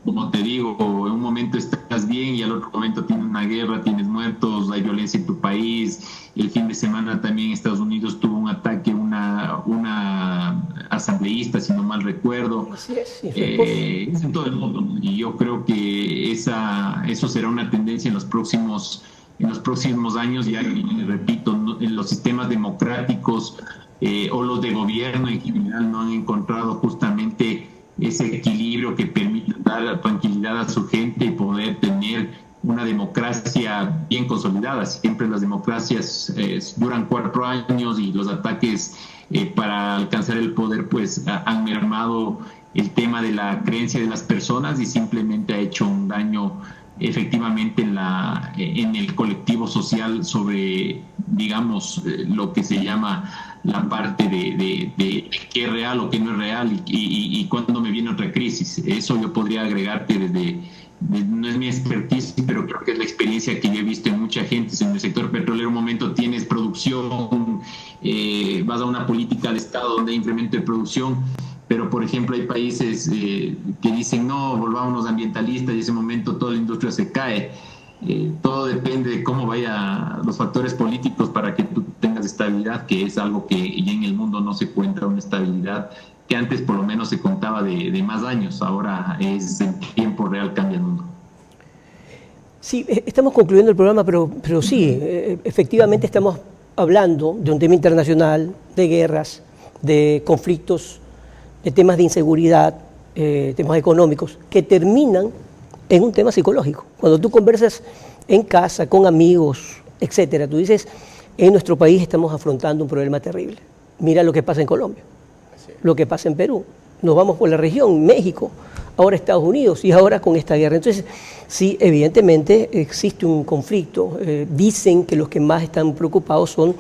S3: como te digo, en un momento estás bien y al otro momento tienes una guerra, tienes muertos, hay violencia en tu país. El fin de semana también Estados Unidos tuvo un ataque, una asambleísta, si no mal recuerdo.
S1: Así es,
S3: es en todo el mundo. Y yo creo que eso será una tendencia en los próximos años. Ya repito, en los sistemas democráticos o los de gobierno en general no han encontrado justamente ese equilibrio que permite dar tranquilidad a su gente y poder tener una democracia bien consolidada. Siempre las democracias duran 4 años y los ataques para alcanzar el poder pues han mermado el tema de la creencia de las personas y simplemente ha hecho un daño efectivamente en el colectivo social sobre, digamos, lo que se llama la parte de qué es real o qué no es real y cuándo me viene otra crisis. Eso yo podría agregarte no es mi expertise, pero creo que es la experiencia que yo he visto en mucha gente. En el sector petrolero un momento tienes producción, vas a una política de Estado donde hay incremento de producción, pero por ejemplo hay países que dicen no, volvámonos ambientalistas y en ese momento toda la industria se cae. Todo depende de cómo vayan los factores políticos para que tú tengas estabilidad, que es algo que ya en el mundo no se cuenta, una estabilidad que antes por lo menos se contaba de más años, ahora es en tiempo real, cambia el mundo.
S1: Sí, estamos concluyendo el programa, pero sí, efectivamente estamos hablando de un tema internacional, de guerras, de conflictos, de temas de inseguridad, temas económicos, que terminan en un tema psicológico. Cuando tú conversas en casa, con amigos, etcétera, tú dices, en nuestro país estamos afrontando un problema terrible. Mira lo que pasa en Colombia, lo que pasa en Perú. Nos vamos por la región, México, ahora Estados Unidos y ahora con esta guerra. Entonces, sí, evidentemente existe un conflicto. Dicen que los que más están preocupados son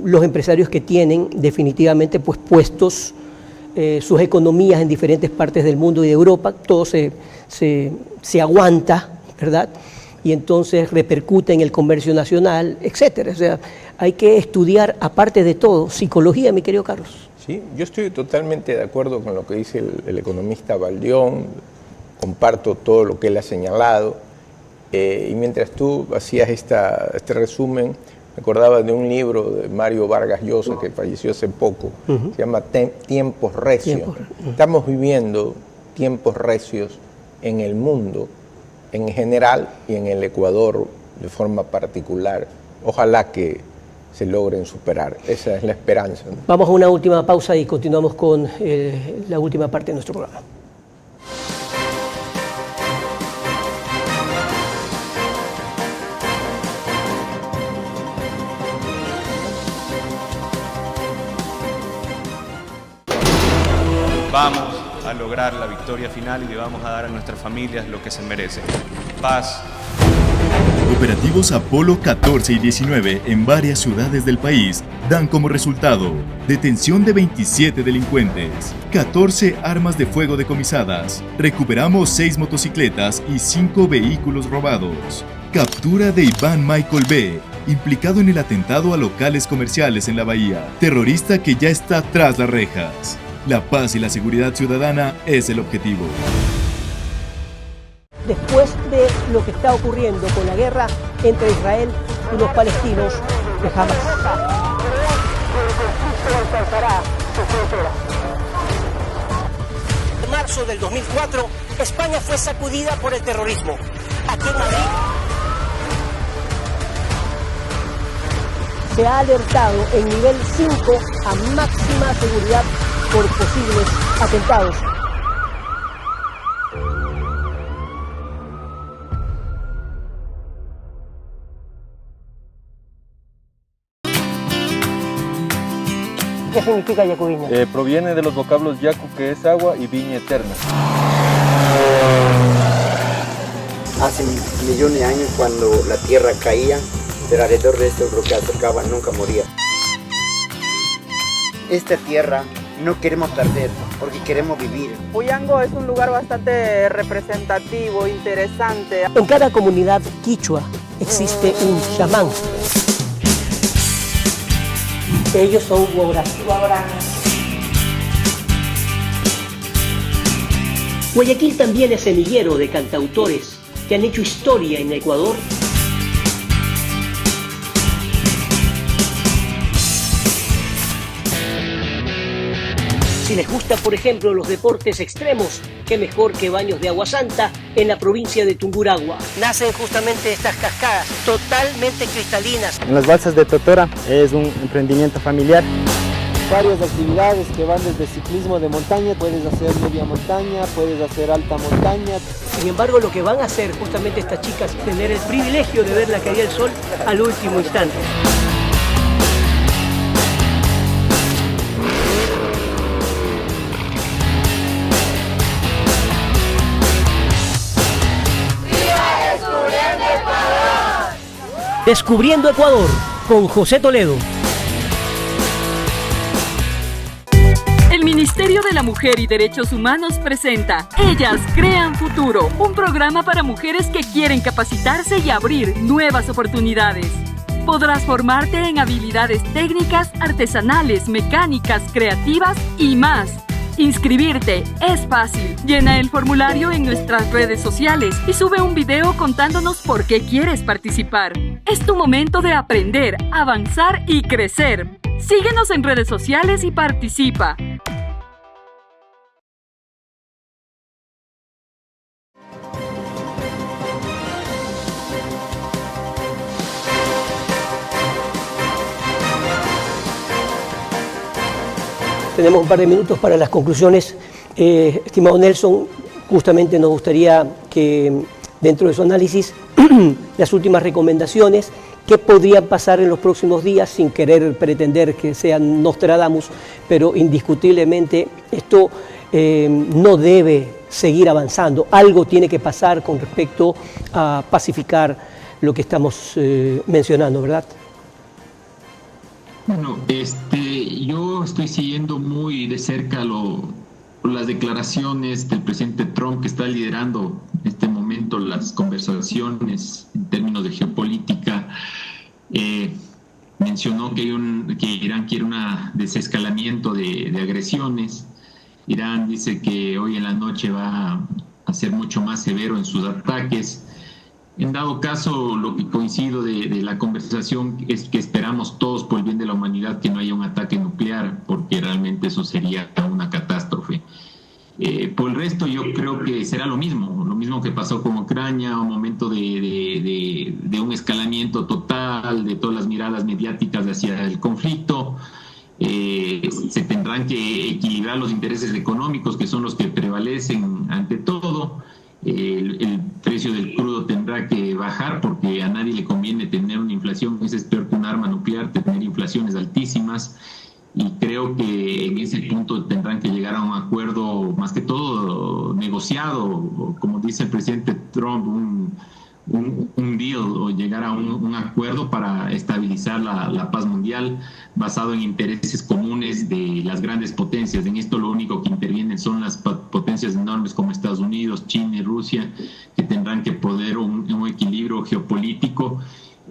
S1: los empresarios que tienen definitivamente pues, puestos sus economías en diferentes partes del mundo y de Europa. Todo se aguanta, ¿verdad? Y entonces repercute en el comercio nacional, etcétera. O sea, hay que estudiar, aparte de todo, psicología, mi querido Carlos.
S2: Sí, yo estoy totalmente de acuerdo con lo que dice el economista Baldión, comparto todo lo que él ha señalado, y mientras tú hacías este resumen, me acordaba de un libro de Mario Vargas Llosa que falleció hace poco, se llama Tiempos Recios. Estamos viviendo tiempos recios en el mundo en general y en el Ecuador de forma particular. Ojalá que se logren superar. Esa es la esperanza, ¿no?
S1: Vamos a una última pausa y continuamos con la última parte de nuestro programa.
S12: Vamos a lograr la victoria final y le vamos a dar a nuestras familias lo que se merecen: paz,
S4: Operativos Apolo 14 y 19 en varias ciudades del país dan como resultado detención de 27 delincuentes, 14 armas de fuego decomisadas, recuperamos 6 motocicletas y 5 vehículos robados. Captura de Iván Michael B., implicado en el atentado a locales comerciales en la bahía, terrorista que ya está tras las rejas. La paz y la seguridad ciudadana es el objetivo.
S1: Después de lo que está ocurriendo con la guerra entre Israel y los palestinos de Hamas. En marzo del 2004, España fue sacudida por el terrorismo. Aquí en Madrid se ha alertado en nivel 5 a máxima seguridad por posibles atentados. ¿Qué significa Yacubiña?
S12: Proviene de los vocablos yacu, que es agua, y viña eterna.
S13: Hace millones de años, cuando la tierra caía, pero alrededor de esto lo que acercaba nunca moría. Esta tierra no queremos perder, porque queremos vivir.
S5: Puyango es un lugar bastante representativo, interesante.
S1: En cada comunidad quichua existe un chamán. Ellos son guaraní. Guayaquil también es semillero de cantautores que han hecho historia en Ecuador. Si les gusta, por ejemplo, los deportes extremos, qué mejor que Baños de Agua Santa en la provincia de Tungurahua. Nacen justamente estas cascadas, totalmente cristalinas.
S14: En las balsas de Totora es un emprendimiento familiar. Varias actividades que van desde ciclismo de montaña, puedes hacer media montaña, puedes hacer alta montaña.
S1: Sin embargo, lo que van a hacer justamente estas chicas es tener el privilegio de ver la caída del sol al último instante. Descubriendo Ecuador, con José Toledo.
S15: El Ministerio de la Mujer y Derechos Humanos presenta Ellas Crean Futuro, un programa para mujeres que quieren capacitarse y abrir nuevas oportunidades. Podrás formarte en habilidades técnicas, artesanales, mecánicas, creativas y más. Inscribirte es fácil. Llena el formulario en nuestras redes sociales y sube un video contándonos por qué quieres participar. Es tu momento de aprender, avanzar y crecer. Síguenos en redes sociales y participa.
S1: Tenemos un par de minutos para las conclusiones. Estimado Nelson, justamente nos gustaría que dentro de su análisis, las últimas recomendaciones, qué podrían pasar en los próximos días, sin querer pretender que sean Nostradamus, pero indiscutiblemente esto no debe seguir avanzando. Algo tiene que pasar con respecto a pacificar lo que estamos mencionando, ¿verdad?
S3: Bueno, yo estoy siguiendo muy de cerca las declaraciones del presidente Trump, que está liderando en este momento las conversaciones en términos de geopolítica. Mencionó que Irán quiere un desescalamiento de agresiones. Irán dice que hoy en la noche va a ser mucho más severo en sus ataques. En dado caso, lo que coincido de la conversación es que esperamos todos, por el bien de la humanidad, que no haya un ataque nuclear, porque realmente eso sería una catástrofe. Por el resto, yo creo que será lo mismo que pasó con Ucrania, un momento de un escalamiento total de todas las miradas mediáticas hacia el conflicto. Se tendrán que equilibrar los intereses económicos, que son los que prevalecen ante todo. El precio del crudo tendrá que bajar, porque a nadie le conviene tener una inflación. Eso es peor que un arma nuclear, tener inflaciones altísimas, y creo que en ese punto tendrán que llegar a un acuerdo, más que todo negociado, como dice el presidente Trump, un deal o llegar a un acuerdo para estabilizar la paz mundial basado en intereses comunes de las grandes potencias. En esto lo único que intervienen son las potencias enormes como Estados Unidos, China y Rusia, que tendrán que poner un equilibrio geopolítico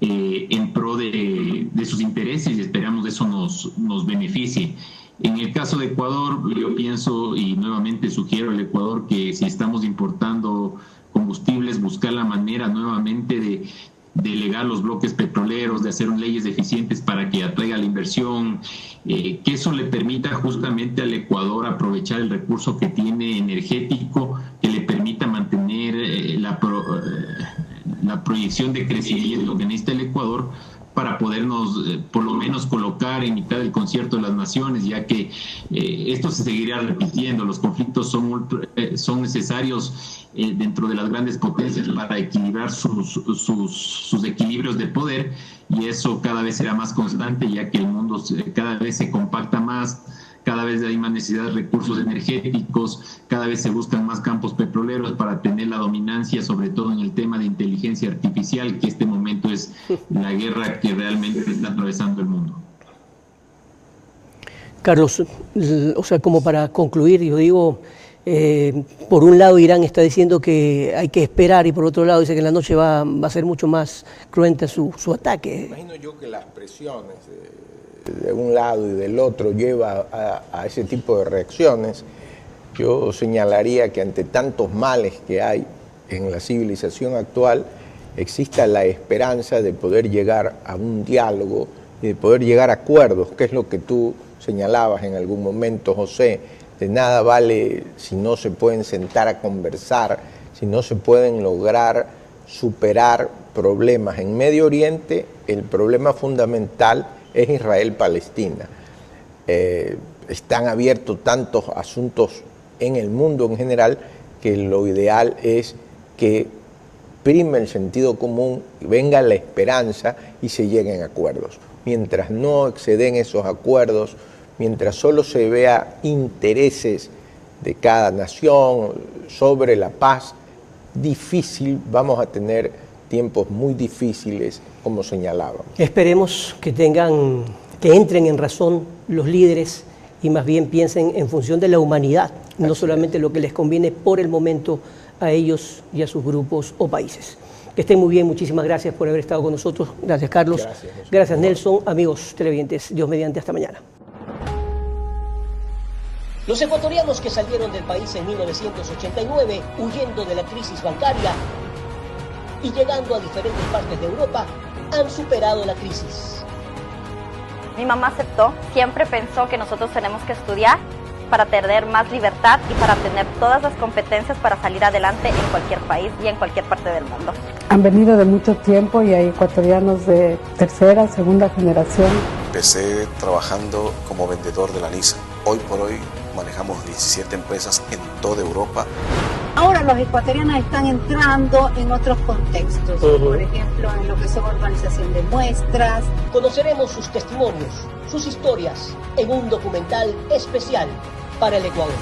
S3: en pro de sus intereses, y esperamos eso nos beneficie. En el caso de Ecuador, yo pienso y nuevamente sugiero al Ecuador que si estamos importando combustibles, buscar la manera nuevamente de delegar los bloques petroleros, de hacer leyes eficientes para que atraiga la inversión, que eso le permita justamente al Ecuador aprovechar el recurso que tiene energético, que le permita mantener la proyección de crecimiento que necesita el Ecuador para podernos por lo menos colocar en mitad del concierto de las naciones, ya que esto se seguirá repitiendo. Los conflictos son necesarios dentro de las grandes potencias para equilibrar sus equilibrios de poder, y eso cada vez será más constante, ya que el mundo cada vez se compacta más, cada vez hay más necesidad de recursos energéticos, cada vez se buscan más campos petroleros para tener la dominancia, sobre todo en el tema de inteligencia artificial, que este momento es la guerra que realmente está atravesando el mundo.
S1: Carlos, o sea, como para concluir, yo digo, por un lado Irán está diciendo que hay que esperar, y por otro lado dice que en la noche va a ser mucho más cruenta su ataque.
S2: Imagino yo que las presiones de un lado y del otro lleva a ese tipo de reacciones. Yo señalaría que ante tantos males que hay en la civilización actual, exista la esperanza de poder llegar a un diálogo y de poder llegar a acuerdos, que es lo que tú señalabas en algún momento, José. De nada vale si no se pueden sentar a conversar, si no se pueden lograr superar problemas. En Medio Oriente el problema fundamental es Israel-Palestina. Están abiertos tantos asuntos en el mundo en general que lo ideal es que prime el sentido común, venga la esperanza y se lleguen a acuerdos. Mientras no exceden esos acuerdos, mientras solo se vea intereses de cada nación sobre la paz, vamos a tener tiempos muy difíciles, como señalábamos.
S1: Esperemos que entren en razón los líderes y más bien piensen en función de la humanidad, no solamente lo que les conviene por el momento a ellos y a sus grupos o países. Que estén muy bien, muchísimas gracias por haber estado con nosotros. Gracias, Carlos. Gracias, Nelson. Amigos televidentes, Dios mediante, hasta mañana.
S16: Los ecuatorianos que salieron del país en 1989, huyendo de la crisis bancaria y llegando a diferentes partes de Europa, han superado la crisis.
S17: Mi mamá aceptó, siempre pensó que nosotros tenemos que estudiar para tener más libertad y para tener todas las competencias para salir adelante en cualquier país y en cualquier parte del mundo.
S18: Han venido de mucho tiempo y hay ecuatorianos de tercera, segunda generación.
S19: Empecé trabajando como vendedor de la Nissan. Hoy por hoy manejamos 17 empresas en toda Europa.
S20: Ahora los ecuatorianos están entrando en otros contextos, por ejemplo, en lo que es organización de muestras.
S16: Conoceremos sus testimonios, sus historias, en un documental especial para el Ecuador.